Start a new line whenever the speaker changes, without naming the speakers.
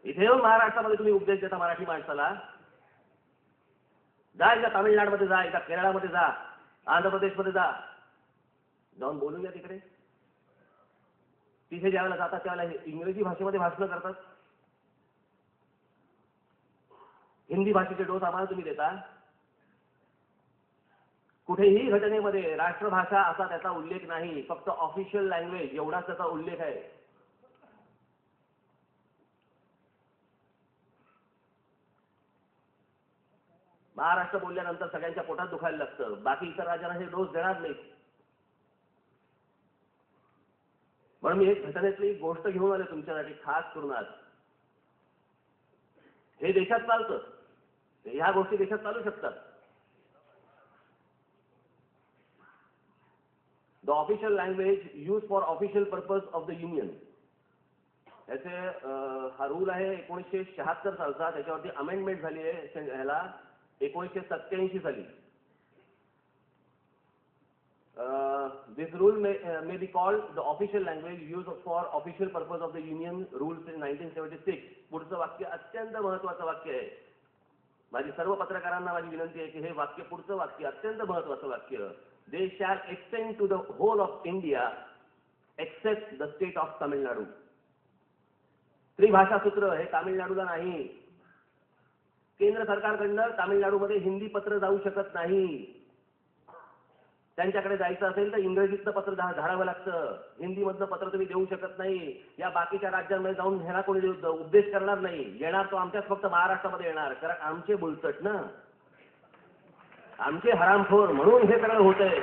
इथे येऊन महाराष्ट्रामध्ये तुम्ही उपदेश देता मराठी माणसाला? जा एकदा तामिळनाडूमध्ये जा, एकदा केरळामध्ये जा, आंध्र प्रदेशमध्ये जा, जाऊन बोलून घ्या तिकडे. तिथे ज्यावेळेला जातात त्यावेळेला इंग्रजी भाषेमध्ये भाषण करतात. हिंदी भाषेचे डोस आम्हाला तुम्ही देता. कुठेही घटनेमध्ये राष्ट्रभाषा असा त्याचा उल्लेख नाही, फक्त ऑफिशियल लँग्वेज एवढाच त्याचा उल्लेख आहे. महाराष्ट्र बोलल्यानंतर सगळ्यांच्या पोटात दुखायला लागतं, बाकी इतर राज्यांना हे डोस देणार नाहीत. म्हणून मी एक घटनेतली गोष्ट घेऊन आले तुमच्यासाठी खास करून आज. हे देशात चालतं, ह्या गोष्टी देशात चालू शकतात. The official language use for official purpose of the union, याचे हा रूल आहे 1976 सालचा. त्याच्यावरती अमेंडमेंट झाली आहे ह्याला 1987 साली. This rule may be called the official language used for official purpose of the union rules in 1976. पुढचं वाक्य अत्यंत महत्त्वाचं वाक्य आहे. माझी सर्व पत्रकारांना माझी विनंती आहे की हे वाक्य, पुढचं वाक्य अत्यंत महत्त्वाचं वाक्य. They shall extend to the whole of India except the state of Tamil Nadu. त्रिभाषा सूत्र हे तामिळनाडूला नाही. केंद्र सरकारकडनं तामिळनाडूमध्ये हिंदी पत्र जाऊ शकत नाही. त्यांच्याकडे जायचं असेल तर इंग्रजीतलं पत्र धाडावं लागतं, हिंदीमधलं पत्र तुम्ही देऊ शकत नाही. या बाकीच्या राज्यांमध्ये जाऊन ह्याला कोणी उपदेश करणार नाही. येणार तो आमच्याच फक्त महाराष्ट्रामध्ये येणार, कारण आमचे बुलचट ना, आमचे हरामखोर, म्हणून हे सगळं होतंय.